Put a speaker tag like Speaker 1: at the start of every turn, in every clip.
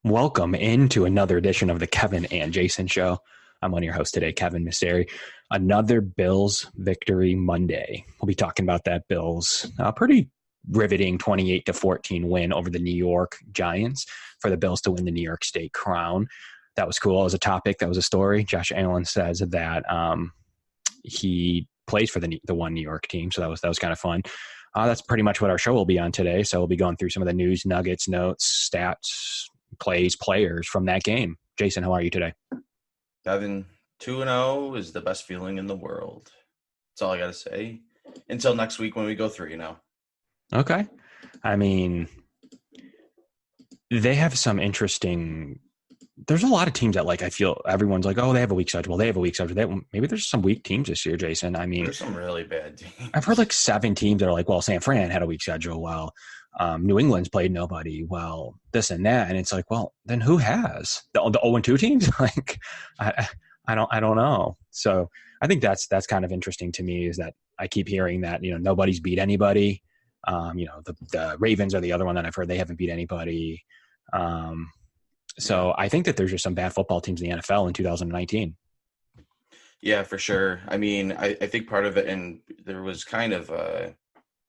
Speaker 1: Welcome into another edition of the Kevin and Jason Show. I'm one of your hosts today, Kevin Misseri. Another Bills victory Monday. We'll be talking about that Bills pretty riveting 28-14 win over the New York Giants for the Bills to win the New York State crown. That was cool. That was a topic. That was a story. Josh Allen says that he plays for the one New York team, so that was kind of fun. That's pretty much what our show will be on today. So we'll be going through some of the news, nuggets, notes, stats, plays, players from that game. Jason, how are you today?
Speaker 2: Kevin, 2-0 is the best feeling in the world. That's all I got to say. Until next week when we go 3-0.
Speaker 1: Okay. I mean, they have some interesting – there's a lot of teams that, I feel everyone's like, oh, they have a weak schedule. Maybe there's some weak teams this year, Jason. I mean –
Speaker 2: there's some really bad teams.
Speaker 1: I've heard 7 teams that are like, well, San Fran had a weak schedule. Well, New England's played nobody. Well, this and that. And it's like, well, then who has? The 0-2 teams? I don't know. So I think that's kind of interesting to me, is that I keep hearing that, nobody's beat anybody. The Ravens are the other one that I've heard they haven't beat anybody. So I think that there's just some bad football teams in the NFL in 2019.
Speaker 2: Yeah, for sure. I mean, I think part of it, and there was kind of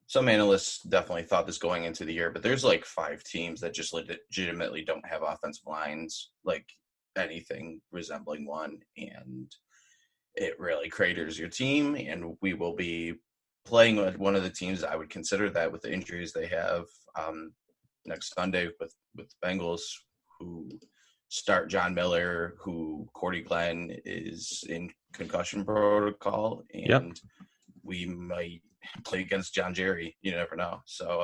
Speaker 2: some analysts definitely thought this going into the year, but there's 5 teams that just legitimately don't have offensive lines, anything resembling one. And it really craters your team. And we will be playing with one of the teams I would consider that, with the injuries they have next Sunday with the Bengals, who start John Miller, who Cordy Glenn is in concussion protocol, and we might play against John Jerry. You never know. So,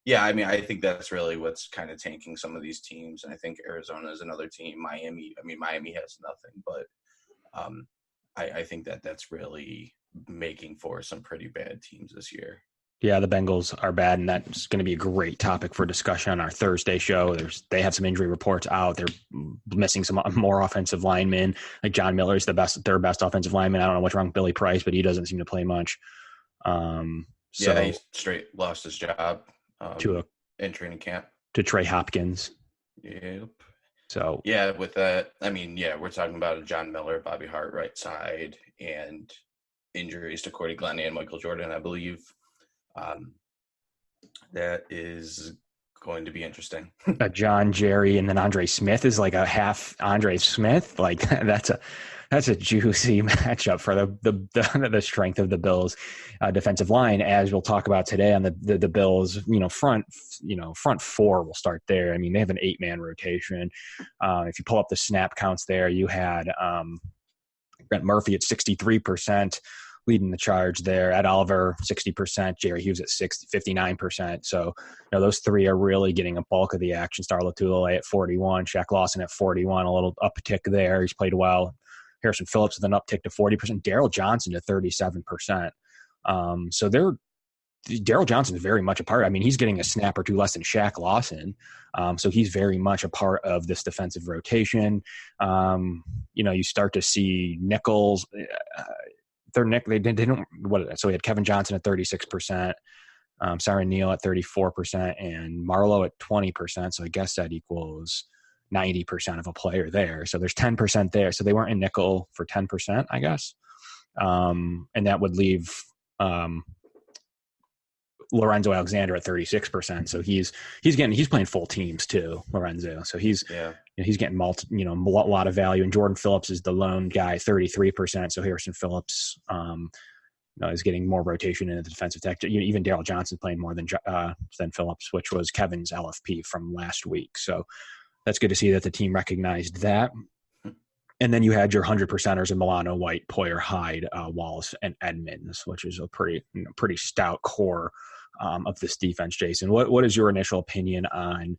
Speaker 2: I think that's really what's kind of tanking some of these teams. And I think Arizona is another team. Miami has nothing, but I think that's really making for some pretty bad teams this year.
Speaker 1: Yeah, the Bengals are bad, and that's going to be a great topic for discussion on our Thursday show. They have some injury reports out. They're missing some more offensive linemen. John Miller is their best offensive lineman. I don't know what's wrong with Billy Price, but he doesn't seem to play much.
Speaker 2: He straight lost his job in training camp
Speaker 1: to Trey Hopkins.
Speaker 2: Yep.
Speaker 1: So
Speaker 2: with that, we're talking about a John Miller, Bobby Hart right side, and injuries to Cordy Glenn and Michael Jordan, I believe. That is going to be interesting.
Speaker 1: John Jerry and then Andre Smith is a half Andre Smith. That's a juicy matchup for the strength of the Bills defensive line, as we'll talk about today on the Bills. Front four will start there. I mean, they have an 8-man rotation. If you pull up the snap counts there, you had Brent Murphy at 63%. Leading the charge there. Ed Oliver, 60%. Jerry Hughes at 59%. So, those 3 are really getting a bulk of the action. Star Lotulelei at 41. Shaq Lawson at 41. A little uptick there. He's played well. Harrison Phillips with an uptick to 40%. Daryl Johnson to 37%. So Daryl Johnson is very much a part. I mean, he's getting a snap or 2 less than Shaq Lawson. So he's very much a part of this defensive rotation. You start to see nickels. So we had Kevin Johnson at 36%, Siren Neal at 34%, and Marlowe at 20%. So I guess that equals 90% of a player there. So there's 10% there. So they weren't in nickel for 10%, I guess. And that would leave Lorenzo Alexander at 36%. So he's playing full teams too, Lorenzo. So he's getting a lot of value. And Jordan Phillips is the lone guy, 33%. So Harrison Phillips is getting more rotation in the defensive tech. Even Daryl Johnson playing more than Phillips, which was Kevin's LFP from last week. So that's good to see that the team recognized that. And then you had your 100%ers in Milano, White, Poyer, Hyde, Wallace, and Edmonds, which is a pretty stout core of this defense. Jason, what is your initial opinion on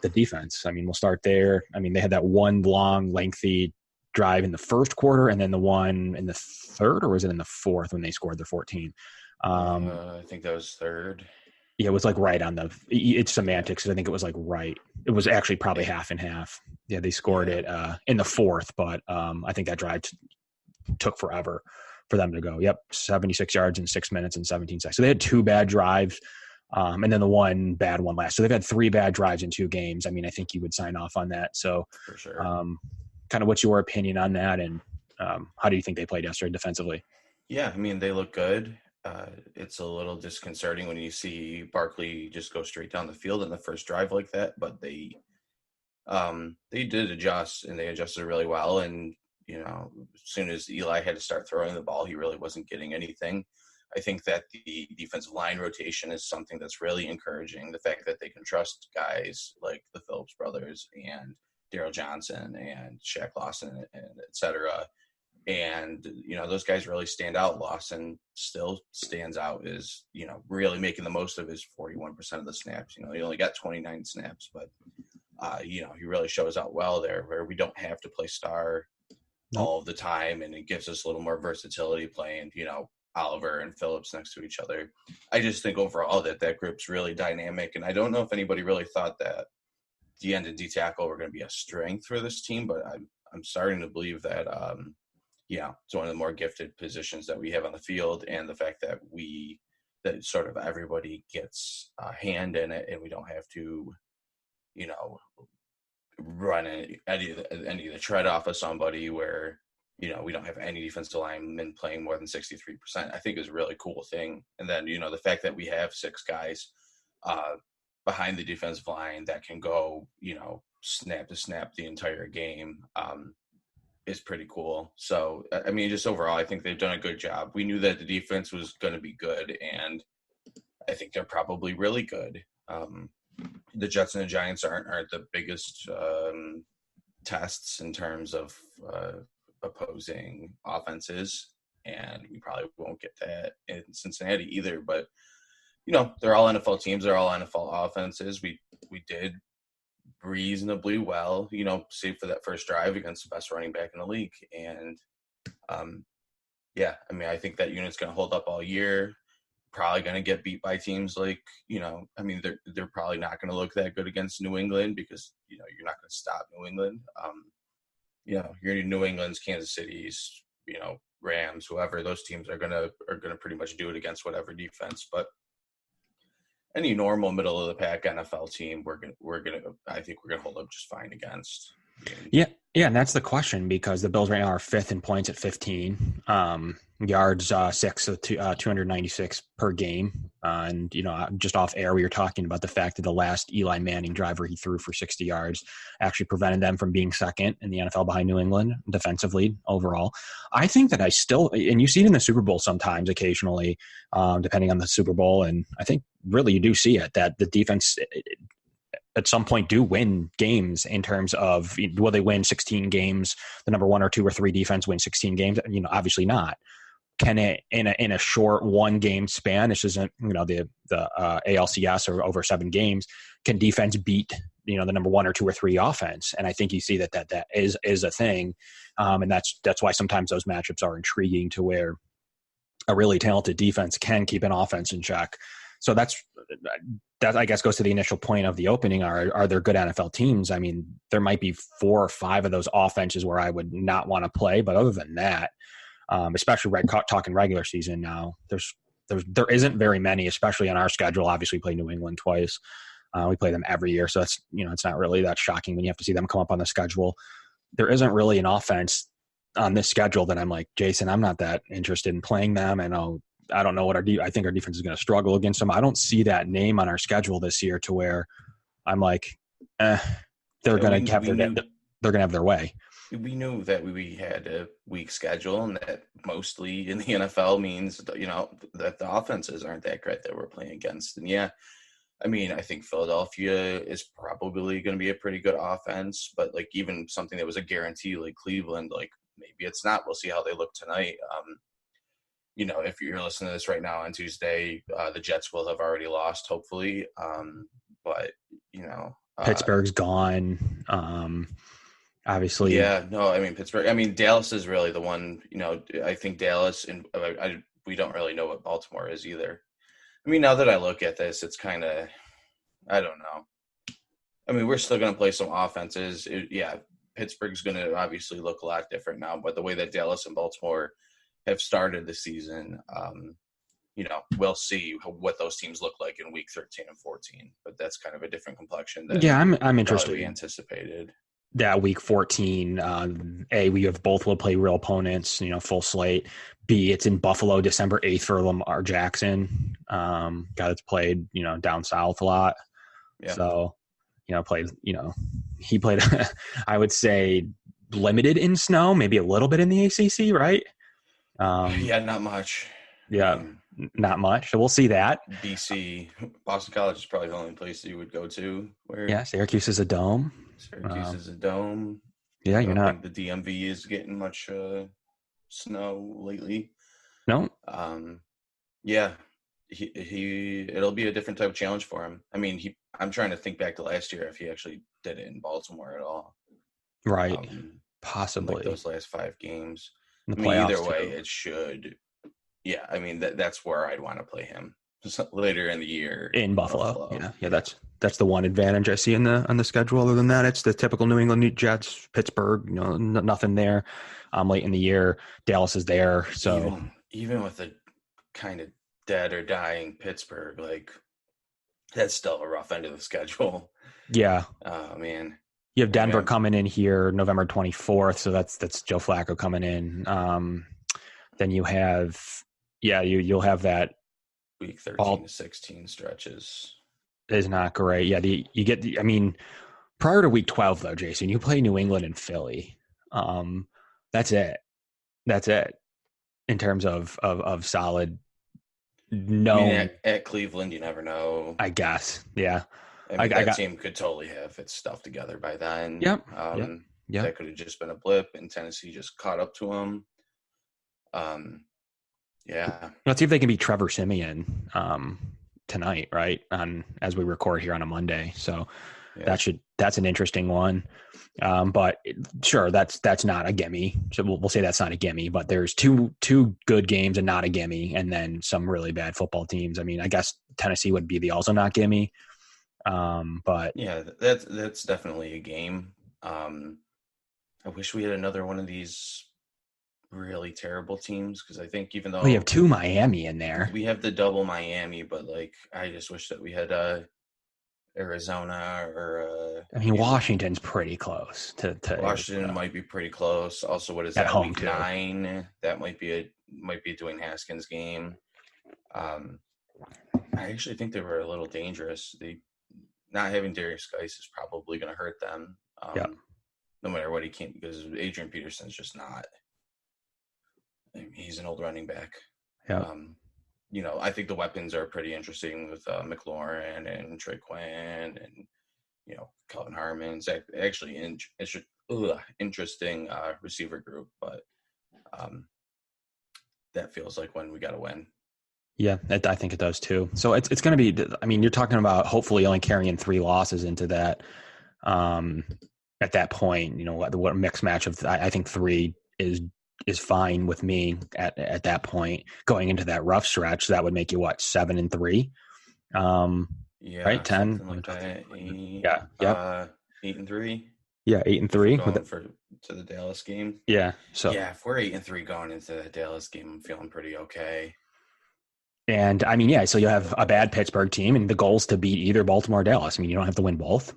Speaker 1: the defense? I mean, we'll start there. I mean, they had that one long, lengthy drive in the first quarter, and then the one in the third, or was it in the fourth when they scored the 14?
Speaker 2: I think that was third.
Speaker 1: Yeah, it was right on it's semantics. I think it was right. It was actually probably half and half. Yeah, they scored it in the fourth, but I think that drive took forever for them to go. Yep, 76 yards in 6 minutes and 17 seconds. So they had 2 bad drives. and then the one bad one last. So they've had 3 bad drives in 2 games. I mean, I think you would sign off on that. So
Speaker 2: For sure.
Speaker 1: kind of what's your opinion on that, and how do you think they played yesterday defensively?
Speaker 2: Yeah, I mean, they look good. It's a little disconcerting when you see Barkley just go straight down the field in the first drive like that, but they did adjust, and they adjusted really well. And as soon as Eli had to start throwing the ball, he really wasn't getting anything. I think that the defensive line rotation is something that's really encouraging. The fact that they can trust guys like the Phillips brothers and Daryl Johnson and Shaq Lawson and et cetera. And, those guys really stand out. Lawson still stands out as, really making the most of his 41% of the snaps. He only got 29 snaps, but, he really shows out well there, where we don't have to play star all of the time. And it gives us a little more versatility playing, Oliver and Phillips next to each other. I just think overall that group's really dynamic. And I don't know if anybody really thought that the end and D tackle were going to be a strength for this team, but I'm starting to believe that, it's one of the more gifted positions that we have on the field, and the fact that that sort of everybody gets a hand in it, and we don't have to, run any of the tread off of somebody where, we don't have any defensive linemen playing more than 63%, I think is a really cool thing. And then, the fact that we have 6 guys behind the defensive line that can go, snap to snap the entire game, is pretty cool. So, I mean, just overall, I think they've done a good job. We knew that the defense was going to be good, and I think they're probably really good. The Jets and the Giants aren't the biggest tests in terms of opposing offenses, and we probably won't get that in Cincinnati either. But, they're all NFL teams. They're all NFL offenses. We did reasonably well, save for that first drive against the best running back in the league. And I think that unit's going to hold up all year. Probably going to get beat by teams like, they're probably not going to look that good against New England, because, you're not going to stop New England. You're New England's, Kansas City's, Rams, whoever, those teams are going to pretty much do it against whatever defense. But any normal middle of the pack NFL team, I think we're gonna hold up just fine against.
Speaker 1: Yeah, and that's the question, because the Bills right now are 5th in points at 15, yards 6, so 296 per game. And just off air, we were talking about the fact that the last Eli Manning driver he threw for 60 yards actually prevented them from being 2nd in the NFL behind New England defensively overall. I think that and you see it in the Super Bowl sometimes, occasionally, depending on the Super Bowl, and I think really you do see it, that the defense at some point do win games in terms of, will they win 16 games? The number 1 or 2 or 3 defense win 16 games? Obviously not. Can it in a short 1 game span? This isn't the ALCS or over 7 games. Can defense beat the number 1 or 2 or 3 offense? And I think you see that is a thing, and that's why sometimes those matchups are intriguing, to where a really talented defense can keep an offense in check. So that I guess goes to the initial point of the opening. Are there good NFL teams? I mean, there might be 4 or 5 of those offenses where I would not want to play, but other than that, especially talking regular season now, there isn't very many, especially on our schedule. Obviously, we play New England twice. We play them every year, so that's it's not really that shocking when you have to see them come up on the schedule. There isn't really an offense on this schedule that I'm like, Jason, I'm not that interested in playing them, and I don't know what I think our defense is going to struggle against them. I don't see that name on our schedule this year to where I'm like, they're going to have their way.
Speaker 2: We knew that we had a weak schedule, and that mostly in the NFL means, that the offenses aren't that great that we're playing against. And I think Philadelphia is probably going to be a pretty good offense, but like even something that was a guarantee like Cleveland, like maybe it's not. We'll see how they look tonight. If you're listening to this right now on Tuesday, the Jets will have already lost, hopefully. But
Speaker 1: Pittsburgh's gone. Obviously.
Speaker 2: Yeah, no, Pittsburgh. Dallas is really the one, I think Dallas, and we don't really know what Baltimore is either. Now that I look at this, it's kind of, I don't know. We're still going to play some offenses. Pittsburgh's going to obviously look a lot different now, but the way that Dallas and Baltimore have started the season, we'll see what those teams look like in week 13 and 14. But that's kind of a different complexion than
Speaker 1: Yeah, I'm
Speaker 2: probably
Speaker 1: interested.
Speaker 2: we anticipated.
Speaker 1: That week 14, we have both will play real opponents, full slate. B, it's in Buffalo, December 8th for Lamar Jackson, guy that's played, down south a lot.
Speaker 2: Yeah.
Speaker 1: So, played, he played, I would say, limited in snow, maybe a little bit in the ACC, right?
Speaker 2: Yeah, not much.
Speaker 1: Yeah, not much. So we'll see that.
Speaker 2: BC, Boston College is probably the only place you would go to where.
Speaker 1: Yeah, Syracuse is a dome.
Speaker 2: Syracuse is a dome.
Speaker 1: Yeah,
Speaker 2: I
Speaker 1: you're
Speaker 2: don't
Speaker 1: not.
Speaker 2: think the DMV is getting much snow lately.
Speaker 1: No.
Speaker 2: Yeah, it'll be a different type of challenge for him. I mean, I'm trying to think back to last year if he actually did it in Baltimore at all.
Speaker 1: Right. Possibly.
Speaker 2: Like those last 5 games.
Speaker 1: In the
Speaker 2: I mean, either
Speaker 1: playoffs,
Speaker 2: way,
Speaker 1: too.
Speaker 2: it should. Yeah, I mean that's where I'd want to play him later in the year
Speaker 1: In Buffalo. Yeah. That's the one advantage I see on the schedule. Other than that, it's the typical New England Jets, Pittsburgh. Nothing there. Late in the year, Dallas is there. So
Speaker 2: even with a kind of dead or dying Pittsburgh, like that's still a rough end of the schedule.
Speaker 1: Yeah.
Speaker 2: Man.
Speaker 1: You have Denver coming in here November 24th, so that's Joe Flacco coming in. Then you have, you'll have that
Speaker 2: week 13 to 16 stretches.
Speaker 1: Is not great. Yeah, I mean, prior to week 12 though, Jason, you play New England and Philly. That's it. That's it in terms of solid. No,
Speaker 2: I mean, at Cleveland, you never know.
Speaker 1: I guess. Yeah.
Speaker 2: I mean, that team could totally have its stuff together by then.
Speaker 1: Yep.
Speaker 2: That could have just been a blip, and Tennessee just caught up to them. Yeah.
Speaker 1: Let's see if they can beat Trevor Siemian tonight, right? As we record here on a Monday. So that's an interesting one. But sure, that's not a gimme. So we'll say that's not a gimme. But there's two good games and not a gimme, and then some really bad football teams. I mean, I guess Tennessee would be the also not gimme. But
Speaker 2: yeah, that's definitely a game. I wish we had another one of these really terrible teams, because I think even though
Speaker 1: we have 2 Miami in there,
Speaker 2: we have the double Miami, but like I just wish that we had Arizona or
Speaker 1: I mean, Washington's pretty close to
Speaker 2: Washington might be pretty close. Also, what is
Speaker 1: at
Speaker 2: that,
Speaker 1: home
Speaker 2: week
Speaker 1: too.
Speaker 2: 9? That might be a Dwayne Haskins game. I actually think they were a little dangerous. Not having Darius Geis is probably going to hurt them. No matter what he can, because Adrian Peterson's just not. I mean, he's an old running back.
Speaker 1: Yeah.
Speaker 2: I think the weapons are pretty interesting with McLaurin and Trey Quinn and Calvin Harmon. It's actually interesting receiver group, but that feels like when we got to win.
Speaker 1: Yeah, I think it does too. So it's going to be. I mean, you're talking about hopefully only carrying 3 losses into that. At that point, what mixed match of I think 3 is fine with me at that point. Going into that rough stretch, that would make you 7-3. Right, 10.
Speaker 2: Like that. 8-3.
Speaker 1: Yeah, 8-3
Speaker 2: to the Dallas game.
Speaker 1: Yeah, so
Speaker 2: if we're 8-3 going into the Dallas game, I'm feeling pretty okay.
Speaker 1: And I mean, so you'll have a bad Pittsburgh team, and the goal is to beat either Baltimore or Dallas. I mean, you don't have to win both.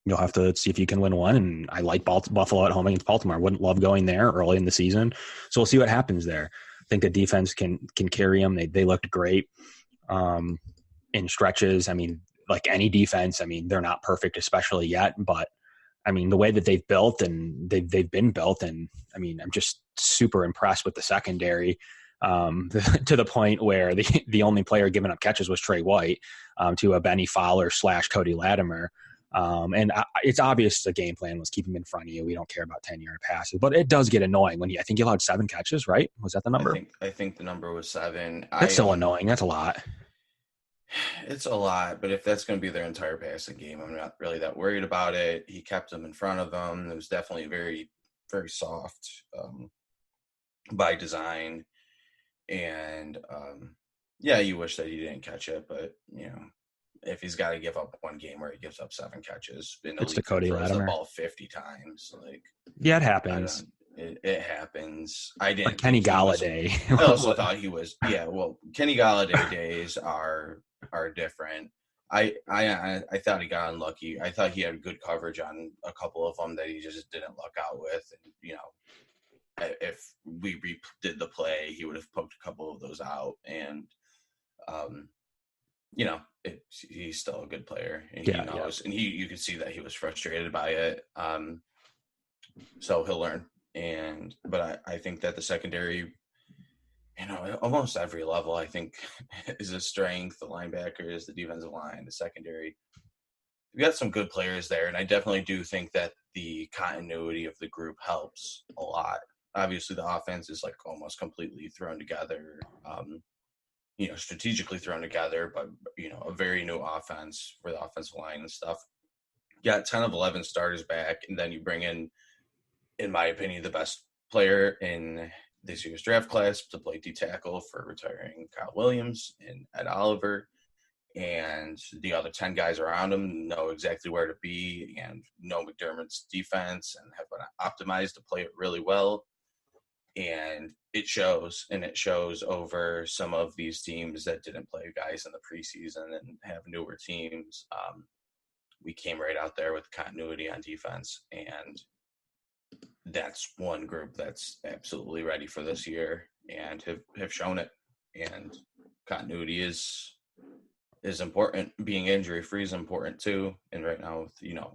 Speaker 1: You'll have to see if you can win one. And I like Buffalo at home against Baltimore. I wouldn't love going there early in the season. So we'll see what happens there. I think the defense can carry them. They looked great in stretches. I mean, like any defense, I mean, they're not perfect, especially yet. But I mean, the way that they've built and they've been built, and I mean, I'm just super impressed with the secondary. To the point where the only player giving up catches was Trey White to a Benny Fowler / Cody Latimer. And it's obvious the game plan was keep him in front of you. We don't care about 10-yard passes, but it does get annoying when I think you allowed 7 catches, right? Was that the number?
Speaker 2: I think the number was 7.
Speaker 1: That's still annoying. That's a lot.
Speaker 2: It's a lot, but if that's going to be their entire passing game, I'm not really that worried about it. He kept them in front of them. It was definitely very, very soft by design. And you wish that he didn't catch it, but if he's got to give up one game where he gives up 7 catches,
Speaker 1: it's the Cody Latimer.
Speaker 2: the ball 50 times. Like,
Speaker 1: it happens.
Speaker 2: it happens. I
Speaker 1: Like
Speaker 2: didn't
Speaker 1: Kenny
Speaker 2: think he was.
Speaker 1: Galladay.
Speaker 2: I also thought he was. Yeah, well, Kenny Galladay days are different. I thought he got unlucky. I thought he had good coverage on a couple of them that he just didn't luck out with. And if we did the play, he would have poked a couple of those out. And um, he's still a good player, and he knows. And you can see that he was frustrated by it. So he'll learn. But I think that the secondary, almost every level, I think, is a strength. The linebackers, the defensive line, the secondary. We got some good players there, and I definitely do think that the continuity of the group helps a lot. Obviously, the offense is like almost completely thrown together, strategically thrown together, but a very new offense for the offensive line and stuff. You got 10 of 11 starters back, and then you bring in my opinion, the best player in this year's draft class to play D-tackle for retiring Kyle Williams and Ed Oliver. And the other 10 guys around him know exactly where to be and know McDermott's defense and have been optimized to play it really well. And it shows over some of these teams that didn't play guys in the preseason and have newer teams. We came right out there with continuity on defense, and that's one group that's absolutely ready for this year and have shown it. And continuity is important. Being injury free is important too. And right now, with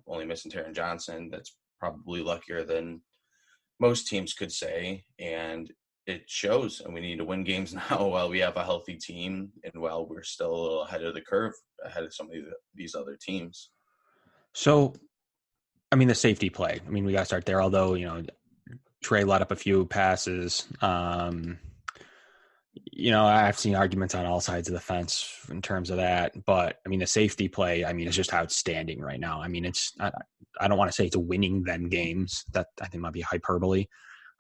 Speaker 2: only missing Taron Johnson, that's probably luckier than most teams could say. And it shows. And we need to win games now while we have a healthy team and while we're still a little ahead of the curve, ahead of some of these other teams.
Speaker 1: So, the safety play. We got to start there. Although, Trey let up a few passes. I've seen arguments on all sides of the fence in terms of that. But, the safety play, it's just outstanding right now. It's I don't want to say it's winning them games. That I think might be hyperbole.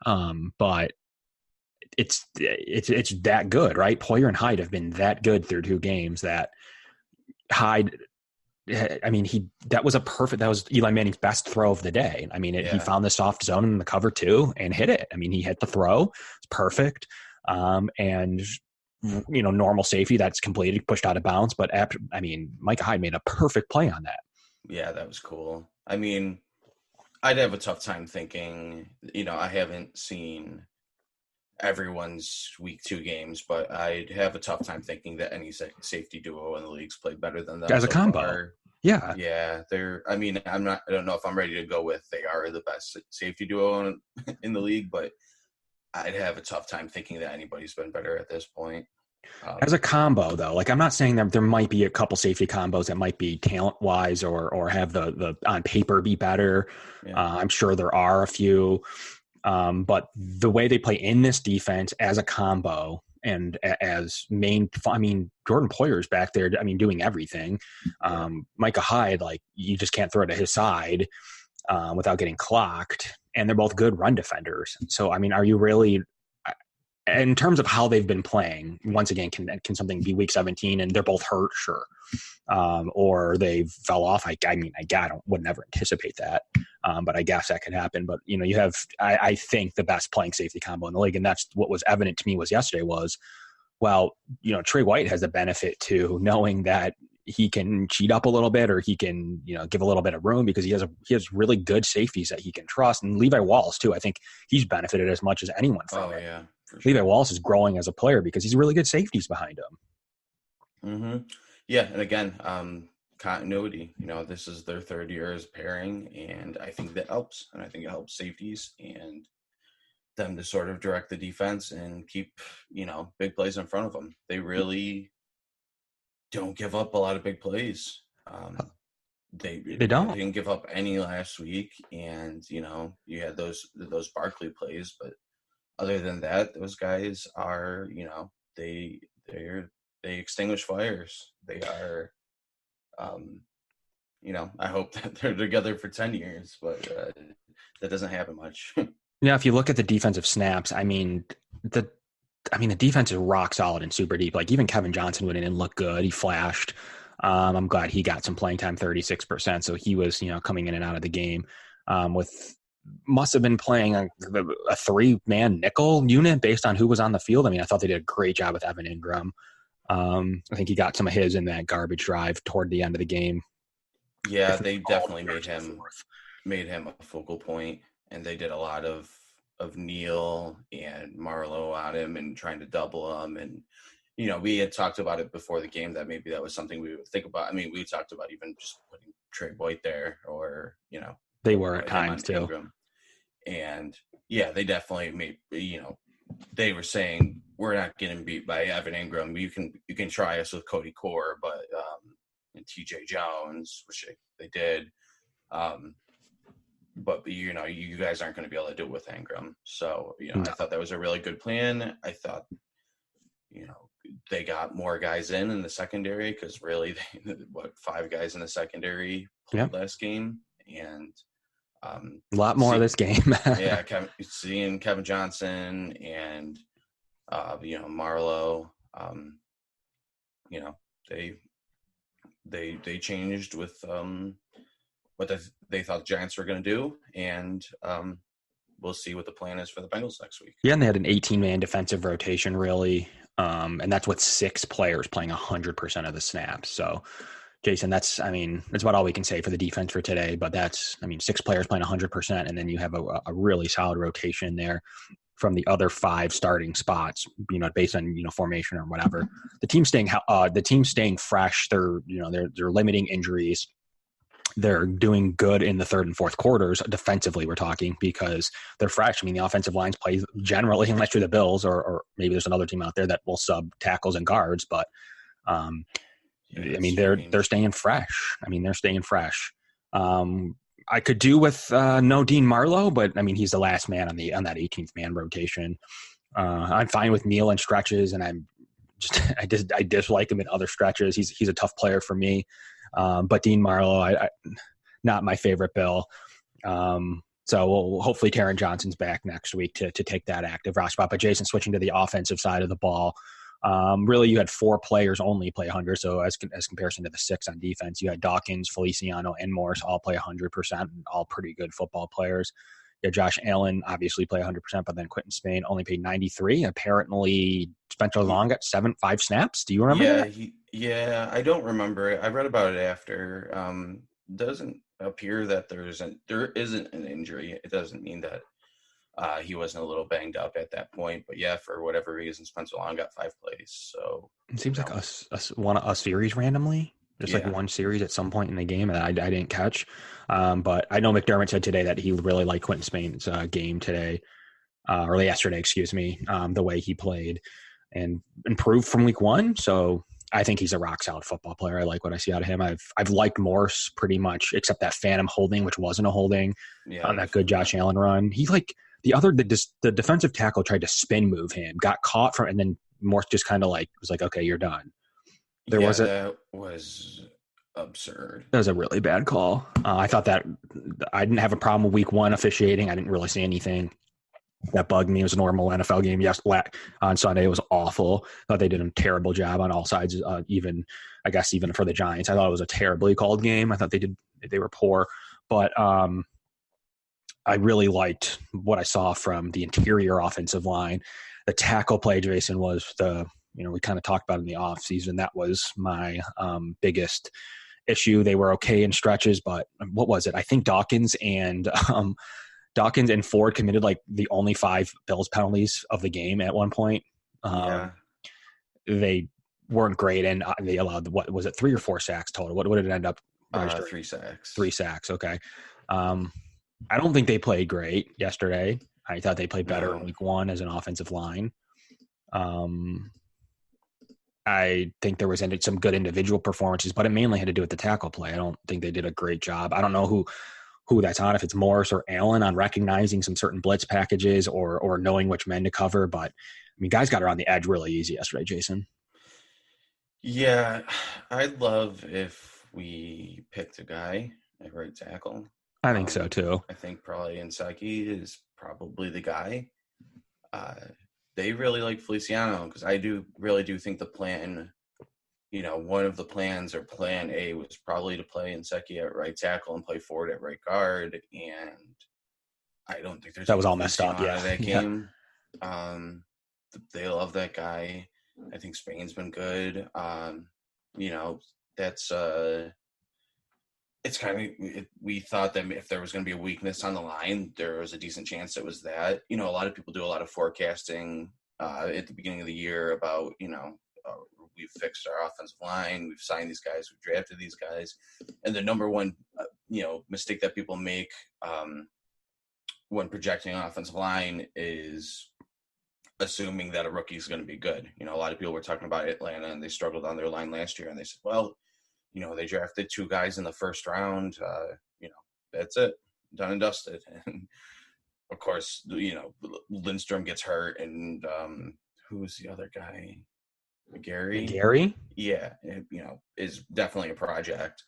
Speaker 1: But it's that good, right? Poyer and Hyde have been that good through 2 games that Hyde – that was Eli Manning's best throw of the day. He found the soft zone in the cover 2 and hit it. He hit the throw. It's perfect. And normal safety that's completed, pushed out of bounds. But Micah Hyde made a perfect play on that.
Speaker 2: Yeah, that was cool. I'd have a tough time thinking, I haven't seen everyone's week 2 games, but I'd have a tough time thinking that any safety duo in the league's played better than them
Speaker 1: as a combo.
Speaker 2: Far. Yeah, they're. I don't know if I'm ready to go with they are the best safety duo in the league, but I'd have a tough time thinking that anybody's been better at this point.
Speaker 1: As a combo, though, I'm not saying that there might be a couple safety combos that might be talent-wise or have the on paper be better. Yeah. I'm sure there are a few. But the way they play in this defense as a combo and as main, Jordan Poyer's back there, doing everything. Micah Hyde, you just can't throw to his side without getting clocked. And they're both good run defenders. So, are you really, in terms of how they've been playing, once again, can something be week 17 and they're both hurt? Sure. Or they fell off. I would never anticipate that. But I guess that could happen. But, you have, I think, the best playing safety combo in the league. And that's what was evident to me yesterday was, Trey White has the benefit to knowing that he can cheat up a little bit or he can, give a little bit of room because he has really good safeties that he can trust. And Levi Wallace, too, I think he's benefited as much as anyone from it. Yeah, for sure. Levi Wallace is growing as a player because he's really good safeties behind him.
Speaker 2: Mm-hmm. Yeah, and again, continuity. This is their 3rd year as pairing, and I think that helps. And I think it helps safeties and them to sort of direct the defense and keep, big plays in front of them. They really don't give up a lot of big plays. They don't. They didn't give up any last week, and you had those Barkley plays, but other than that, those guys are they extinguish fires. They are. I hope that they're together for 10 years, but that doesn't happen much.
Speaker 1: If you look at the defensive snaps, the defense is rock solid and super deep. Even Kevin Johnson went in and looked good. He flashed. I'm glad he got some playing time, 36%. So he was, coming in and out of the game with must have been playing a 3-man nickel unit based on who was on the field. I mean, I thought they did a great job with Evan Ingram. I think he got some of his in that garbage drive toward the end of the game.
Speaker 2: Yeah, they definitely made him a focal point, and they did a lot of Neal and Marlowe on him and trying to double him. And we had talked about it before the game that maybe that was something we would think about. I mean, we talked about even just putting Trey Boyd there, or
Speaker 1: they were at times too.
Speaker 2: Ingram. And yeah, they definitely made. They were saying we're not getting beat by Evan Ingram. You can try us with Cody Core, but and TJ Jones, which they did. But you guys aren't going to be able to do it with Ingram. So
Speaker 1: No.
Speaker 2: I thought that was a really good plan. I thought they got more guys in the secondary, because really, 5 guys in the secondary played last game, and
Speaker 1: a lot more of this game.
Speaker 2: Yeah, seeing Kevin Johnson and Marlowe, they changed with what they thought the Giants were going to do, and we'll see what the plan is for the Bengals next week.
Speaker 1: Yeah, and they had an 18-man defensive rotation, really, and that's with 6 players playing 100% of the snaps. So, Jason, that's about all we can say for the defense for today. But 6 players playing 100%, and then you have a really solid rotation there from the other 5 starting spots, based on formation or whatever. The team staying fresh. They're limiting injuries. They're doing good in the third and fourth quarters defensively, we're talking, because they're fresh. I mean, the offensive lines play generally, unless you're the Bills or maybe there's another team out there that will sub tackles and guards, but they're staying fresh. They're staying fresh. I could do with no Dean Marlowe, but he's the last man on that 18th man rotation. I'm fine with Neal in stretches, and I dislike him in other stretches. He's a tough player for me. But Dean Marlowe, I not my favorite Bill. So hopefully Taron Johnson's back next week to take that active roster spot. But Jason, switching to the offensive side of the ball, really you had 4 players only play 100. So as comparison to the 6 on defense, you had Dawkins, Feliciano, and Morris all play 100%, all pretty good football players. You had Josh Allen obviously play 100%, but then Quentin Spain only played 93. Apparently Spencer Long got 5 snaps. Do you remember that?
Speaker 2: I don't remember it. I read about it after. Doesn't appear that there isn't an injury. It doesn't mean that he wasn't a little banged up at that point. But yeah, for whatever reason, Spencer Long got 5 plays. So
Speaker 1: it seems like a series randomly. Just like one series at some point in the game that I didn't catch. But I know McDermott said today that he really liked Quentin Spain's game today, or yesterday, excuse me, the way he played and improved from week 1. So I think he's a rock solid football player. I like what I see out of him. I've liked Morse pretty much, except that phantom holding, which wasn't a holding on that good Josh Allen run. He the defensive tackle tried to spin move him, got caught and then Morse just kind of was like, okay, you're done.
Speaker 2: That was absurd.
Speaker 1: That was a really bad call. I thought that I didn't have a problem with week 1 officiating. I didn't really see anything that bugged me. It was a normal NFL game. Yes, on Sunday it was awful. I thought they did a terrible job on all sides. Even for the Giants, I thought it was a terribly called game. I thought they were poor, but I really liked what I saw from the interior offensive line. The tackle play, Jason, was we kind of talked about in the offseason. That was my biggest issue. They were okay in stretches, but what was it? I think Dawkins and Ford committed the only 5 Bills penalties of the game at one point. They weren't great, and they allowed, what was it, 3 or 4 sacks total? What did it end up?
Speaker 2: 3 sacks.
Speaker 1: 3 sacks, okay. I don't think they played great yesterday. I thought they played better in week 1 as an offensive line. I think there was some good individual performances, but it mainly had to do with the tackle play. I don't think they did a great job. I don't know who that's on, if it's Morris or Allen, on recognizing some certain blitz packages or knowing which men to cover. But guys got around the edge really easy yesterday, Jason.
Speaker 2: Yeah, I'd love if we picked a guy at right tackle.
Speaker 1: I think so too.
Speaker 2: I think probably Insaki is probably the guy. They really like Feliciano, because I really do think the plan, one of the plans, or plan A, was probably to play Inseki at right tackle and play Ford at right guard. And I don't think they're
Speaker 1: That was
Speaker 2: taking
Speaker 1: all messed
Speaker 2: Feliciano
Speaker 1: up.
Speaker 2: out
Speaker 1: Yeah.
Speaker 2: of that
Speaker 1: Yeah.
Speaker 2: game. They love that guy. I think Spain's been good. You know, that's it's kind of we thought that if there was going to be a weakness on the line, there was a decent chance it was that. You know, a lot of people do a lot of forecasting at the beginning of the year about we've fixed our offensive line, we've signed these guys, we've drafted these guys, and the number one mistake that people make when projecting an offensive line is assuming that a rookie is going to be good. You know, a lot of people were talking about Atlanta and they struggled on their line last year, and they said, well, they drafted 2 guys in the first round. That's it, done and dusted. And of course, Lindstrom gets hurt, and who was the other guy? Gary.
Speaker 1: Gary?
Speaker 2: Yeah, is definitely a project.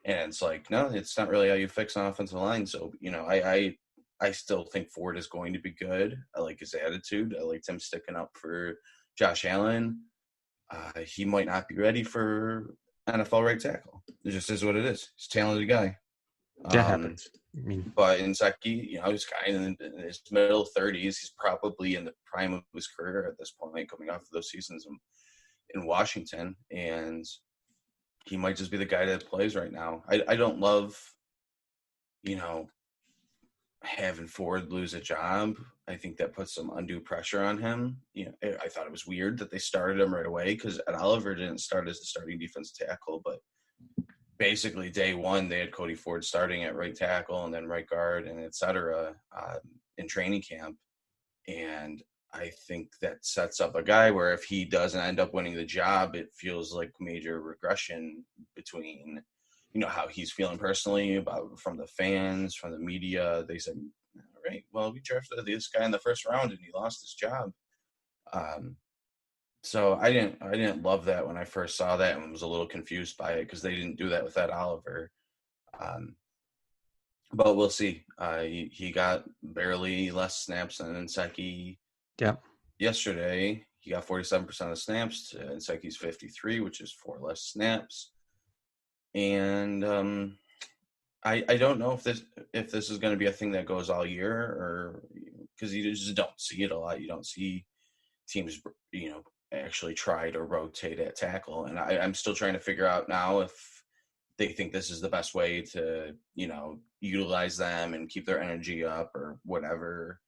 Speaker 2: And it's like, no, it's not really how you fix an offensive line. So, I still think Ford is going to be good. I like his attitude. I liked him sticking up for Josh Allen. He might not be ready for NFL right tackle. It just is what it is. He's a talented guy.
Speaker 1: That happens.
Speaker 2: But Nzeki, he's kind of in his middle 30s. He's probably in the prime of his career at this point, coming off of those seasons in Washington. And he might just be the guy that plays right now. I don't love, having Ford lose a job. I think that puts some undue pressure on him. I thought it was weird that they started him right away because Ed Oliver didn't start as the starting defensive tackle, but basically day one they had Cody Ford starting at right tackle and then right guard and et cetera in training camp. And I think that sets up a guy where if he doesn't end up winning the job, it feels like major regression between how he's feeling personally from the fans, from the media. They said, all right, well, we drafted this guy in the first round and he lost his job. So I didn't love that when I first saw that and was a little confused by it because they didn't do that with Ed Oliver. But we'll see. He got barely less snaps than Nzeki.
Speaker 1: Yep.
Speaker 2: Yesterday, he got 47% of the snaps to Nzeki's 53, which is 4 less snaps. And I don't know if this is going to be a thing that goes all year, or because you just don't see it a lot. You don't see teams, actually try to rotate at tackle. And I'm still trying to figure out now if they think this is the best way to, utilize them and keep their energy up or whatever,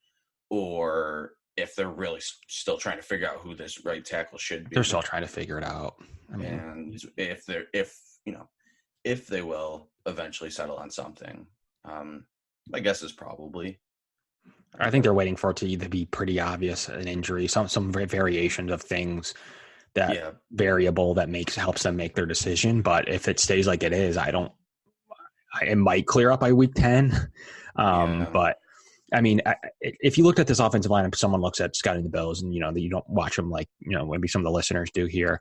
Speaker 2: or if they're really still trying to figure out who this right tackle should be.
Speaker 1: They're still trying to figure it out.
Speaker 2: And if they will eventually settle on something, my guess is probably.
Speaker 1: I think they're waiting for it to either be pretty obvious an injury, some variations of things that variable that helps them make their decision. But if it stays like it is, it might clear up by week 10. But I mean, if you looked at this offensive line and someone looks at scouting the Bills and, you don't watch them like, maybe some of the listeners do here,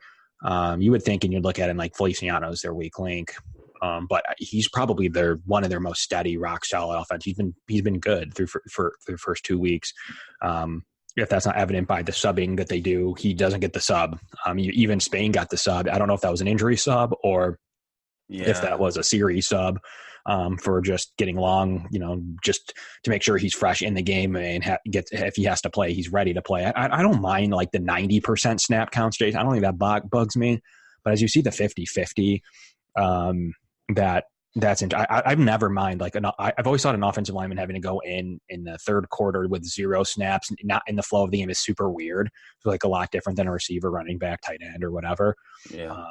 Speaker 1: you would think and you'd look at him like Feliciano's their weak link. But he's probably one of their most steady, rock solid offense. He's been good through the first 2 weeks. If that's not evident by the subbing that they do, he doesn't get the sub. Even Spain got the sub. I don't know if that was an injury sub or if that was a series sub for just getting long, just to make sure he's fresh in the game and if he has to play, he's ready to play. I don't mind like the 90% snap counts, Jason. I don't think that bugs me. But as you see the 50-50, I've never mind I've always thought an offensive lineman having to go in the third quarter with 0 snaps, not in the flow of the game, is super weird. It's like a lot different than a receiver, running back, tight end, or whatever.
Speaker 2: Yeah.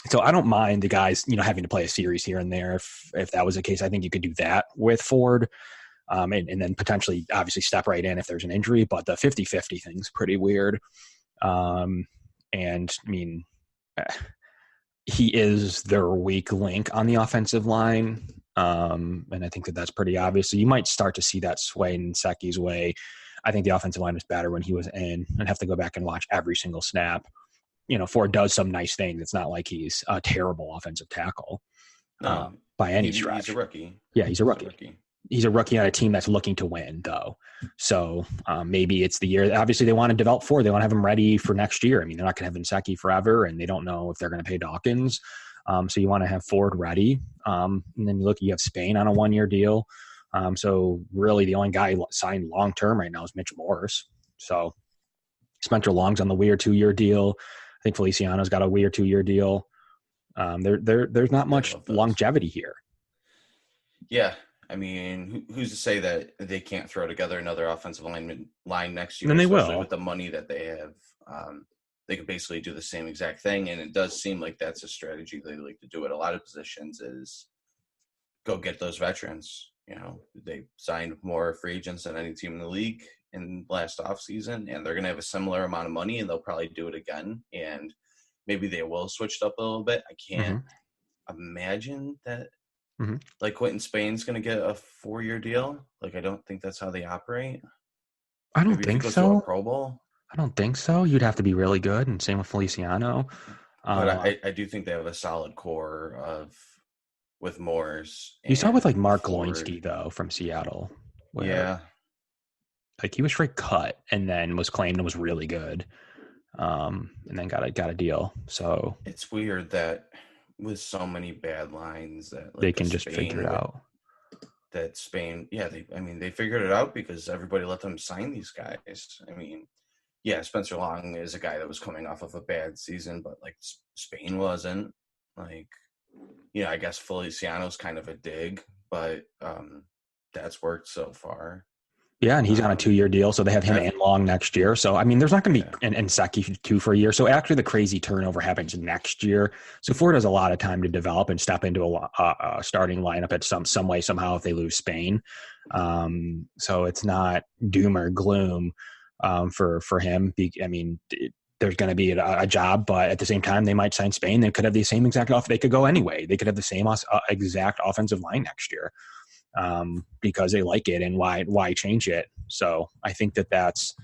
Speaker 1: So I don't mind the guys, having to play a series here and there. If that was the case, I think you could do that with Ford, and then potentially, obviously, step right in if there's an injury. But the 50-50 thing's pretty weird. And I mean, he is their weak link on the offensive line. And I think that's pretty obvious. So you might start to see that sway in Nzeki's way. I think the offensive line was better when he was in. I'd have to go back and watch every single snap. Ford does some nice things. It's not like he's a terrible offensive tackle by any stretch.
Speaker 2: He's a rookie.
Speaker 1: Yeah, he's a rookie. He's a rookie on a team that's looking to win, though. So maybe it's the year. Obviously, they want to develop Ford. They want to have him ready for next year. I mean, they're not going to have Nzeki forever, and they don't know if they're going to pay Dawkins. So you want to have Ford ready. And then you have Spain on a 1-year deal. So really the only guy signed long-term right now is Mitch Morse. So Spencer Long's on the weird 2-year deal. I think Feliciano's got a weird 2-year deal. There's not
Speaker 2: Yeah, I
Speaker 1: much
Speaker 2: love those.
Speaker 1: longevity here.
Speaker 2: Yeah, I mean, who's to say that they can't throw together another offensive line next year,
Speaker 1: And they
Speaker 2: especially with
Speaker 1: will.
Speaker 2: the money that they have. They could basically do the same exact thing, and it does seem like that's a strategy they like to do at a lot of positions is go get those veterans. They signed more free agents than any team in the league in last offseason, and they're going to have a similar amount of money, and they'll probably do it again. And maybe they will switch it up a little bit. I can't
Speaker 1: Mm-hmm.
Speaker 2: imagine that
Speaker 1: Mm-hmm.
Speaker 2: like Quentin Spain's going to get a 4-year deal. Like, I don't think that's how they operate.
Speaker 1: I don't
Speaker 2: Maybe if he
Speaker 1: think
Speaker 2: goes to a
Speaker 1: so.
Speaker 2: Pro Bowl,
Speaker 1: I don't think so. You'd have to be really good, and same with Feliciano.
Speaker 2: but
Speaker 1: Uh,
Speaker 2: I do think they have a solid core of with Morse
Speaker 1: you saw with like
Speaker 2: and
Speaker 1: Mark
Speaker 2: Ford.
Speaker 1: Loinski though from Seattle, where
Speaker 2: Yeah,
Speaker 1: like he was straight cut and then was claimed and was really good, and then got a deal. So
Speaker 2: it's weird that with so many bad lines that
Speaker 1: they
Speaker 2: like a
Speaker 1: can just figure it
Speaker 2: Spain with
Speaker 1: out.
Speaker 2: that Spain, yeah, they figured it out because everybody let them sign these guys. I mean, yeah, Spencer Long is a guy that was coming off of a bad season, but like Spain wasn't. Like, I guess Feliciano's kind of a dig, but that's worked so far.
Speaker 1: Yeah, and he's on a
Speaker 2: Um,
Speaker 1: 2-year deal, so they have him
Speaker 2: I've
Speaker 1: and Long next year. So I mean, there's not going to be
Speaker 2: yeah,
Speaker 1: and Seki too for a year. So after the crazy turnover happens next year, so Ford has a lot of time to develop and step into a starting lineup at some way somehow if they lose Spain. So it's not doom or gloom for him. I mean, there's going to be a job, but at the same time, they might sign Spain. They could have the same exact off. They could go anyway. They could have the same exact offensive line next year. Because they like it, and why change it? So I think that's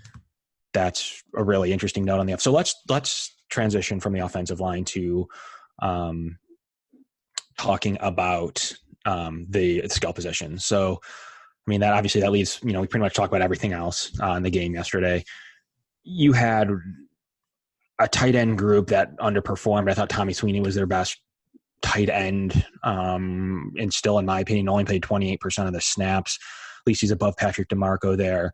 Speaker 1: a really interesting note on the. So let's transition from the offensive line to um, talking about the skill position. So I mean that obviously that leads we pretty much talked about everything else in the game yesterday. You had a tight end group that underperformed. I thought Tommy Sweeney was their best tight end, and still, in my opinion, only played 28% of the snaps. At least he's above Patrick DeMarco there.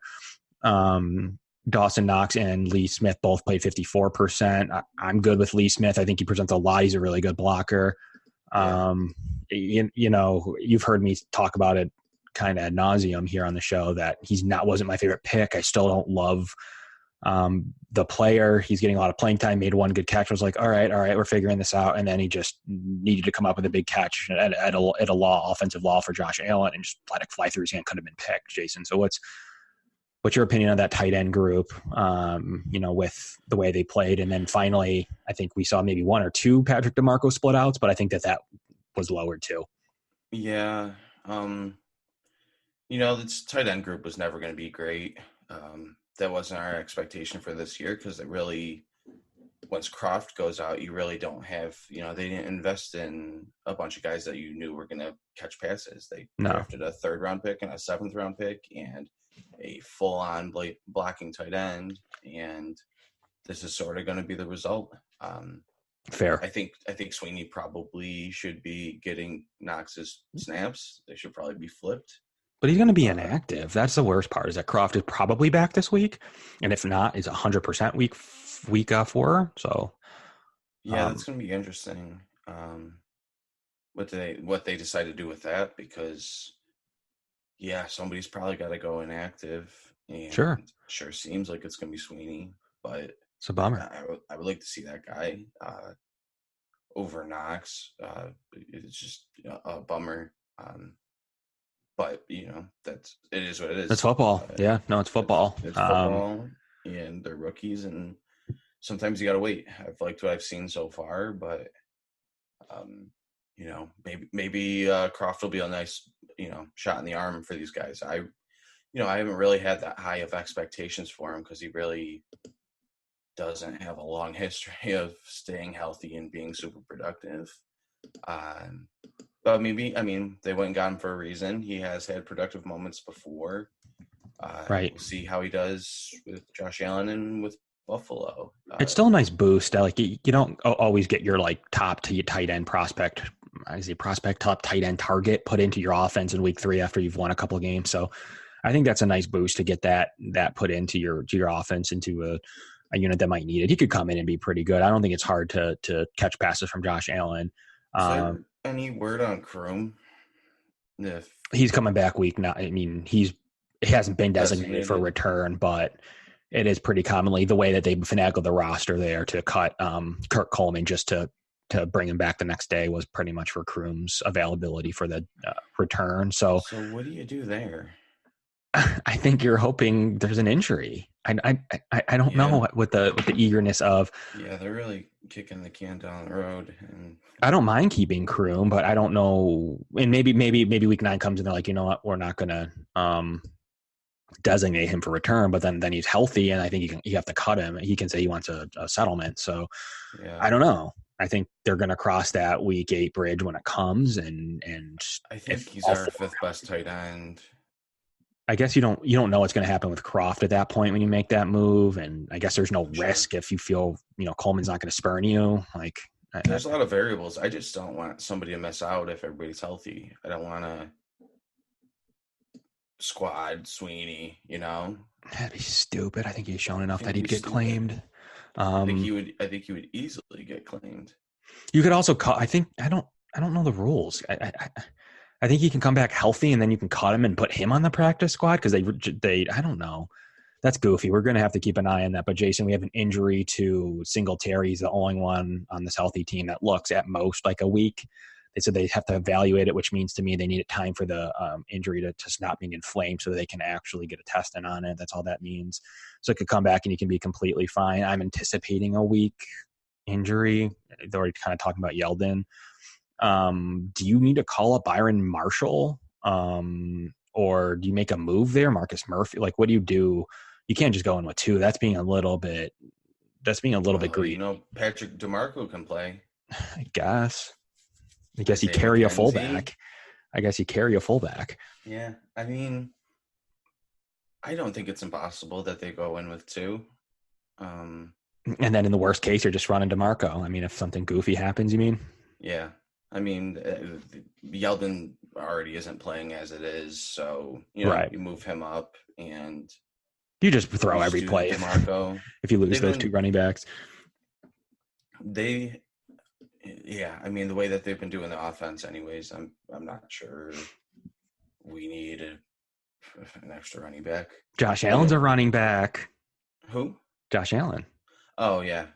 Speaker 1: Dawson Knox and Lee Smith both played 54%. I'm good with Lee Smith. I think he presents a lot. He's a really good blocker.
Speaker 2: yeah,
Speaker 1: You've heard me talk about it kind of ad nauseum here on the show that wasn't my favorite pick. I still don't love the player. He's getting a lot of playing time, made one good catch. I was like, all right, we're figuring this out. And then he just needed to come up with a big catch at a offensive law for Josh Allen and just let it fly through his hand. Could have been picked, Jason. So what's your opinion on that tight end group, with the way they played? And then finally, I think we saw maybe one or two Patrick DeMarco split outs, but I think that was lowered too.
Speaker 2: yeah. This tight end group was never going to be great. That wasn't our expectation for this year because it really, once Croft goes out, you really don't have, they didn't invest in a bunch of guys that you knew were going to catch passes. They
Speaker 1: No.
Speaker 2: drafted a 3rd-round pick and a 7th-round pick and a full-on blocking tight end, and this is sort of going to be the result.
Speaker 1: Fair.
Speaker 2: I think Sweeney probably should be getting Knox's snaps. They should probably be flipped.
Speaker 1: But he's going to be inactive. That's the worst part, is that Croft is probably back this week. And if not, is 100% week 4. So
Speaker 2: yeah, that's going to be interesting. What they decide to do with that, because somebody's probably got to go inactive, and sure seems like it's going to be Sweeney, but
Speaker 1: it's a bummer.
Speaker 2: I would like to see that guy over Knox. It's just a bummer. But it is what it is.
Speaker 1: It's football. It's football.
Speaker 2: It's football, and they're rookies, and sometimes you got to wait. I've liked what I've seen so far, but maybe Croft will be a nice shot in the arm for these guys. I haven't really had that high of expectations for him because he really doesn't have a long history of staying healthy and being super productive. But maybe, they went and got him for a reason. He has had productive moments before.
Speaker 1: Right.
Speaker 2: We'll see how he does with Josh Allen and with Buffalo.
Speaker 1: It's still a nice boost. Like you don't always get your like top to your tight end prospect is a prospect top tight end target put into your offense in week 3 after you've won a couple of games. So I think that's a nice boost to get that put into your offense, into a unit that might need it. He could come in and be pretty good. I don't think it's hard to catch passes from Josh Allen.
Speaker 2: Is there any word on Kroom? If
Speaker 1: he's coming back week now. I mean, he hasn't been designated for return, but it is pretty commonly the way that they finagled the roster there to cut Kurt Coleman just to bring him back the next day was pretty much for Kroom's availability for the return. So
Speaker 2: what do you do there?
Speaker 1: I think you're hoping there's an injury. I don't know what the eagerness of.
Speaker 2: Yeah, they're really kicking the can down the road. And
Speaker 1: I don't mind keeping Kroom, but I don't know. And maybe week 9 comes and they're like, you know what, we're not gonna designate him for return. But then he's healthy, and I think you have to cut him. He can say he wants a settlement. So I don't know. I think they're going to cross that week 8 bridge when it comes, and
Speaker 2: I think he's our 5th best tight end.
Speaker 1: I guess you don't know what's going to happen with Croft at that point when you make that move, and I guess there's no risk if you feel Coleman's not going to spurn you. Like
Speaker 2: there's a lot of variables. I just don't want somebody to miss out if everybody's healthy. I don't want to squad Sweeney.
Speaker 1: That'd be stupid. I think he's shown enough that he'd get claimed.
Speaker 2: I think he would easily get claimed.
Speaker 1: You could also cut. I don't know the rules. I think he can come back healthy, and then you can cut him and put him on the practice squad because they I don't know. That's goofy. We're going to have to keep an eye on that. But Jason, we have an injury to Singletary. He's the only one on this healthy team that looks at most like a week. They said they have to evaluate it, which means to me they need time for the injury to stop being inflamed so that they can actually get a test in on it. That's all that means. So it could come back and you can be completely fine. I'm anticipating a week injury. They're already kind of talking about Yeldon. Do you need to call up Byron Marshall? Or do you make a move there? Marcus Murphy? Like, what do you do? You can't just go in with 2. That's being a little bit greedy.
Speaker 2: Patrick DeMarco can play.
Speaker 1: I guess you carry a fullback.
Speaker 2: Yeah. I mean, I don't think it's impossible that they go in with 2.
Speaker 1: And then in the worst case, you're just running DeMarco. I mean, if something goofy happens, you mean?
Speaker 2: Yeah. I mean, Yeldon already isn't playing as it is. So, you move him up and
Speaker 1: you just throw every play.
Speaker 2: DeMarco.
Speaker 1: If you lose those 2 running backs.
Speaker 2: I mean, the way that they've been doing the offense anyways, I'm not sure we need an extra running back.
Speaker 1: Josh Allen's a running back.
Speaker 2: Who?
Speaker 1: Josh Allen.
Speaker 2: Oh, yeah.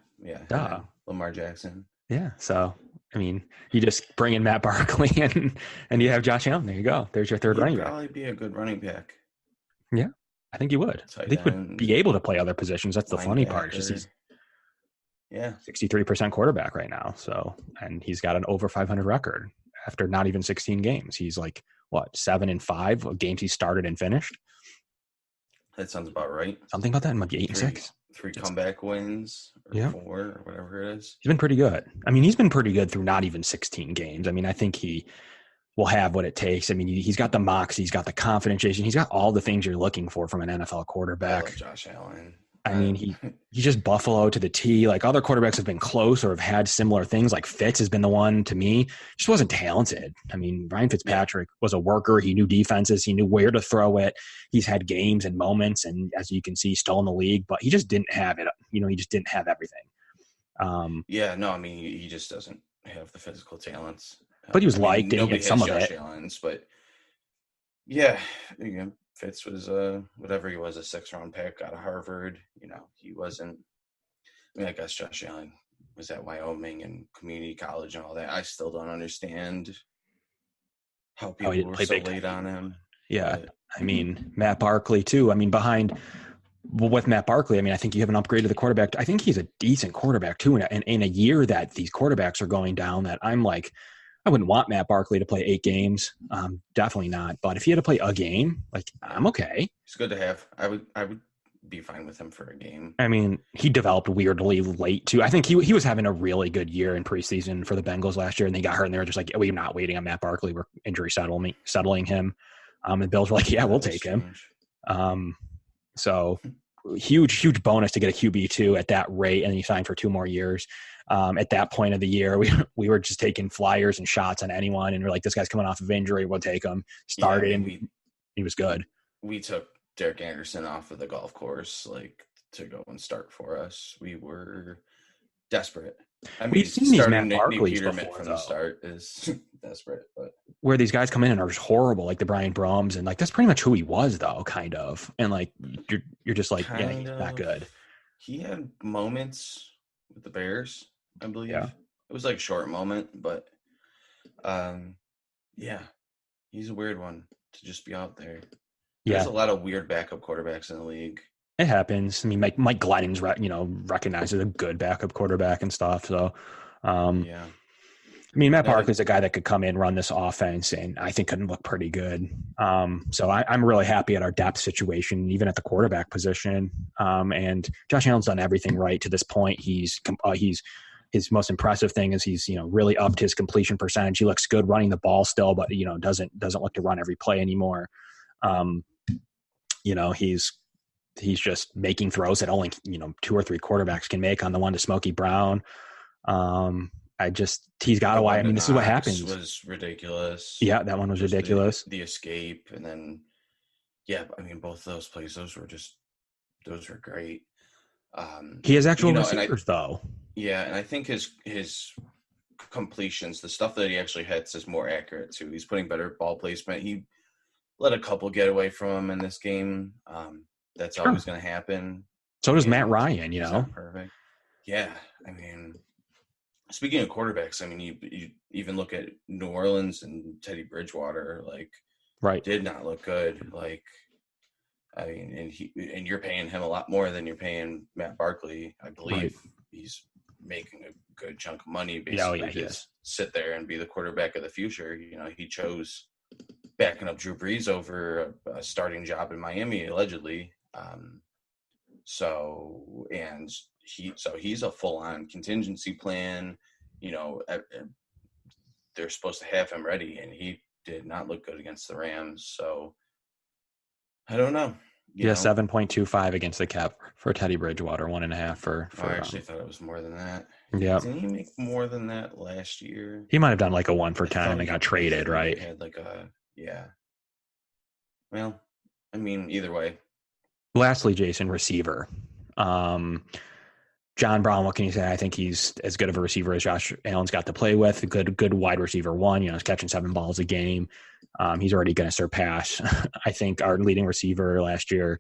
Speaker 1: Duh.
Speaker 2: Lamar Jackson.
Speaker 1: Yeah, so, I mean, you just bring in Matt Barkley and you have Josh Allen. There you go. There's your 3rd running back.
Speaker 2: He'd probably be a good running back.
Speaker 1: Yeah, I think he would. I think he would be able to play other positions. That's the funny part. It's just he's 63% quarterback right now. So, and he's got an over 500 record after not even 16 games. He's like, 7-5 of games he started and finished?
Speaker 2: That sounds about right.
Speaker 1: Something about that, maybe 8-6.
Speaker 2: 3 comeback wins, or 4, or whatever it is.
Speaker 1: He's been pretty good. I mean, he's been pretty good through not even 16 games. I mean, I think he will have what it takes. I mean, he's got the moxie, he's got the confidence, he's got all the things you're looking for from an NFL quarterback.
Speaker 2: I love Josh Allen.
Speaker 1: I mean, he just Buffalo to the T. Like other quarterbacks have been close or have had similar things. Like Fitz has been the one to me. Just wasn't talented. I mean, Ryan Fitzpatrick was a worker. He knew defenses. He knew where to throw it. He's had games and moments, and as you can see, still in the league. But he just didn't have it. He just didn't have everything.
Speaker 2: I mean, he just doesn't have the physical talents.
Speaker 1: But he was liked, and he had some of
Speaker 2: Josh
Speaker 1: it.
Speaker 2: Allen's, but Fitz was whatever he was, a 6th-round pick out of Harvard. He wasn't. I mean, I guess Josh Allen was at Wyoming and community college and all that. I still don't understand how people were so late on him.
Speaker 1: Yeah, but, I mean, Matt Barkley too. I mean, with Matt Barkley, I mean, I think you have an upgrade to the quarterback. I think he's a decent quarterback too. And in a year that these quarterbacks are going down, that I'm like, I wouldn't want Matt Barkley to play 8 games. Definitely not. But if he had to play a game, like, I'm okay.
Speaker 2: It's good to have. I would be fine with him for a game.
Speaker 1: I mean, he developed weirdly late too. I think he was having a really good year in preseason for the Bengals last year, and they got hurt, and they were just like, we're not waiting on Matt Barkley. We're injury settling him. And the Bills were like, yeah, we'll take him. So huge bonus to get a QB2 at that rate, and he signed for 2 more years. At that point of the year, we were just taking flyers and shots on anyone, and we're like, this guy's coming off of injury, we'll take him. Started,
Speaker 2: Yeah,
Speaker 1: and he was good.
Speaker 2: We took Derek Anderson off of the golf course, like, to go and start for us. We were desperate. I mean,
Speaker 1: We've seen these
Speaker 2: starting
Speaker 1: Matt
Speaker 2: Nate
Speaker 1: Barkleys
Speaker 2: Peterman
Speaker 1: before,
Speaker 2: from
Speaker 1: though,
Speaker 2: the start is desperate, but
Speaker 1: where these guys come in and are just horrible, like the Brian Brums, and like that's pretty much who he was, though, kind of. And like you're just like, yeah, he's not good.
Speaker 2: He had moments with the Bears, I believe.
Speaker 1: Yeah.
Speaker 2: It was like a short moment, but yeah, he's a weird one to just be out there. There's a lot of weird backup quarterbacks in the league.
Speaker 1: It happens. I mean, Mike Glennon's recognized as a good backup quarterback and stuff. So,
Speaker 2: yeah.
Speaker 1: I mean, Matt Barkley's a guy that could come in, run this offense, and I think could look pretty good. So I'm really happy at our depth situation, even at the quarterback position. And Josh Allen's done everything right to this point. He's his most impressive thing is he's really upped his completion percentage. He looks good running the ball still, but doesn't look to run every play anymore. He's just making throws that only 2 or 3 quarterbacks can make on the one to Smokey Brown. He's got a way. I mean, this is what happens.
Speaker 2: Was ridiculous.
Speaker 1: Yeah, that one was ridiculous.
Speaker 2: The escape, and then, yeah, I mean, both those plays, those were great.
Speaker 1: He has actual receivers, though.
Speaker 2: Yeah, and I think his completions, the stuff that he actually hits, is more accurate too. He's putting better ball placement. He let a couple get away from him in this game. That's always going to happen.
Speaker 1: So does Matt Ryan.
Speaker 2: Perfect. Yeah, I mean. Speaking of quarterbacks, I mean, you even look at New Orleans and Teddy Bridgewater, did not look good. Like, I mean, and you're paying him a lot more than you're paying Matt Barkley. I believe he's making a good chunk of money basically just sit there and be the quarterback of the future. He chose backing up Drew Brees over a starting job in Miami, allegedly. He's a full-on contingency plan. They're supposed to have him ready, and he did not look good against the Rams. So I don't know.
Speaker 1: 7.25 against the cap for Teddy Bridgewater, 1.5 for.
Speaker 2: I actually thought it was more than that.
Speaker 1: Yeah.
Speaker 2: Didn't he make more than that last year?
Speaker 1: He might have done like a 1 for 10 and got traded, right?
Speaker 2: He had yeah. Well, I mean, either way.
Speaker 1: Lastly, Jason, receiver. John Brown, what can you say? I think he's as good of a receiver as Josh Allen's got to play with. A good wide receiver 1. He's catching 7 balls a game. He's already going to surpass, I think, our leading receiver last year,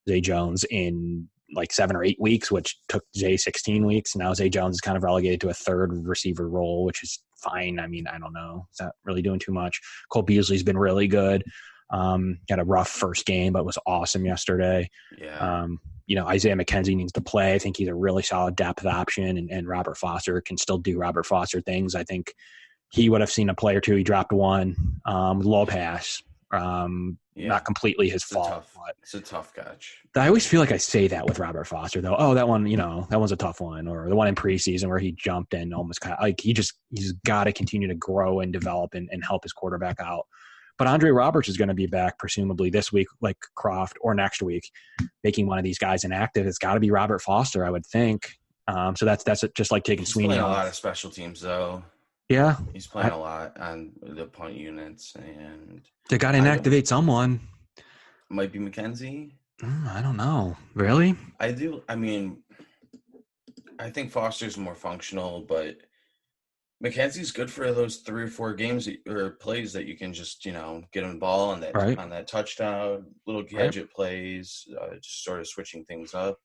Speaker 1: Zay Jones, in like 7 or 8 weeks, which took Zay 16 weeks. Now Zay Jones is kind of relegated to a third receiver role, which is fine. I mean, I don't know. It's not really doing too much. Cole Beasley's been really good. Had a rough first game, but was awesome yesterday.
Speaker 2: Yeah.
Speaker 1: Isaiah McKenzie needs to play. I think he's a really solid depth option, and Robert Foster can still do Robert Foster things. I think he would have seen a play or two. He dropped one, low pass, not completely his fault.
Speaker 2: It's a tough catch.
Speaker 1: I always feel like I say that with Robert Foster, though. Oh, that one, that one's a tough one. Or the one in preseason where he jumped and almost he's got to continue to grow and develop and help his quarterback out. But Andre Roberts is going to be back presumably this week, like Croft, or next week, making one of these guys inactive. It's got to be Robert Foster, I would think. So that's just like taking Sweeney
Speaker 2: off.
Speaker 1: Playing
Speaker 2: a lot of special teams, though.
Speaker 1: Yeah,
Speaker 2: he's playing a lot on the punt units, and
Speaker 1: they got to inactivate someone.
Speaker 2: Might be McKenzie.
Speaker 1: I don't know. Really?
Speaker 2: I do. I mean, I think Foster's more functional, but McKenzie's good for those 3 or 4 games or plays that you can just, get him the ball on that touchdown, little gadget plays, just sort of switching things up.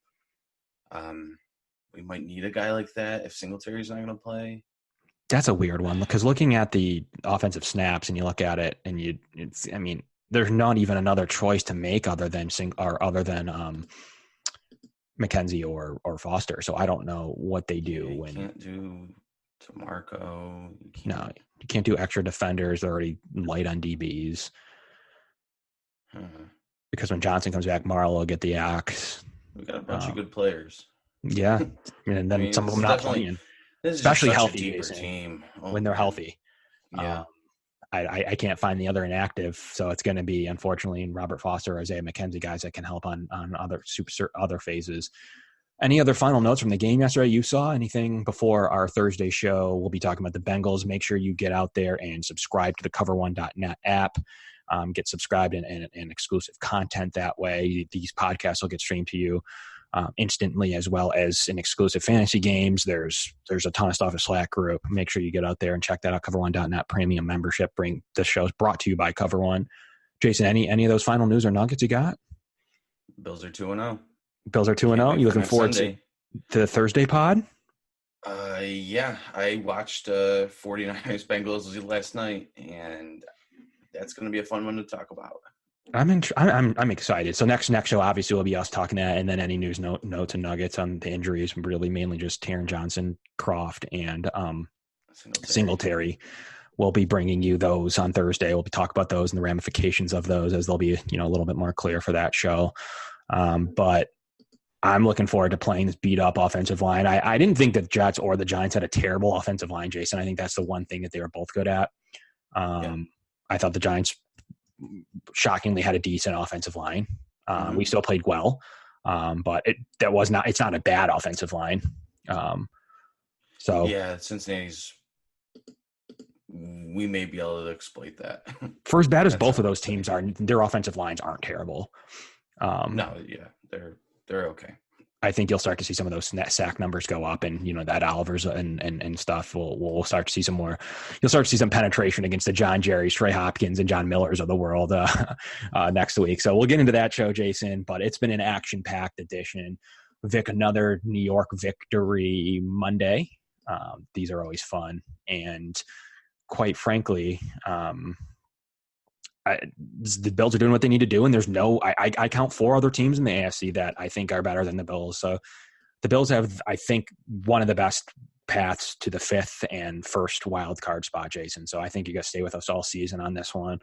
Speaker 2: We might need a guy like that if Singletary's not going to play.
Speaker 1: That's a weird one because looking at the offensive snaps and you look at it and there's not even another choice to make other than McKenzie or Foster. So I don't know what they do when
Speaker 2: can't do DeMarco.
Speaker 1: No, you can't do extra defenders. They're already light on DBs. Because when Johnson comes back, Marlowe will get the axe.
Speaker 2: We got a bunch of good players.
Speaker 1: Yeah, and then some of them not playing. Especially healthy,
Speaker 2: team.
Speaker 1: when they're healthy.
Speaker 2: Yeah.
Speaker 1: I can't find the other inactive, so it's going to be, unfortunately, Robert Foster or Isaiah McKenzie, guys that can help on other phases. Any other final notes from the game yesterday you saw? Anything before our Thursday show? We'll be talking about the Bengals. Make sure you get out there and subscribe to the cover1.net app. Get subscribed and exclusive content that way. These podcasts will get streamed to you instantly, as well as in exclusive fantasy games. There's a ton of stuff in Slack group. Make sure you get out there and check that out. Cover1.net premium membership. The show's brought to you by Cover One. Jason, any of those final news or nuggets you got?
Speaker 2: Bills are 2-0.
Speaker 1: Bills are 2-0. You looking forward to the Thursday pod?
Speaker 2: Yeah, I watched 49ers Bengals last night, and that's going to be a fun one to talk about.
Speaker 1: I'm excited. So next show obviously will be us talking that, and then any news notes and nuggets on the injuries. Really, mainly just Taron Johnson, Croft, and Singletary. We'll be bringing you those on Thursday. We'll be talking about those and the ramifications of those as they'll be a little bit more clear for that show. But I'm looking forward to playing this beat up offensive line. I didn't think the Jets or the Giants had a terrible offensive line, Jason. I think that's the one thing that they were both good at. I thought the Giants shockingly had a decent offensive line. We still played well, but it's not a bad offensive line.
Speaker 2: Cincinnati's, we may be able to exploit that.
Speaker 1: For as bad as both of those teams are, their offensive lines aren't terrible.
Speaker 2: They're okay.
Speaker 1: I think you'll start to see some of those sack numbers go up, and that Olivers and stuff. We'll start to see some more. You'll start to see some penetration against the John Jerry's, Trey Hopkins, and John Millers of the world next week. So we'll get into that show, Jason. But it's been an action-packed edition. Vic, another New York victory Monday. These are always fun, and quite frankly, the Bills are doing what they need to do, and there's I count 4 other teams in the AFC that I think are better than the Bills. So the Bills have, I think, one of the best paths to the 5th and 1st wild card spot, Jason. So I think you got to stay with us all season on this one.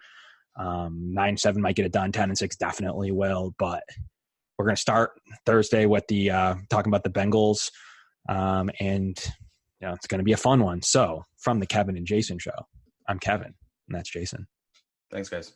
Speaker 1: 9-7 might get it done. 10-6 definitely will, but we're going to start Thursday with the talking about the Bengals, and it's going to be a fun one. So from the Kevin and Jason show, I'm Kevin, and that's Jason.
Speaker 2: Thanks, guys.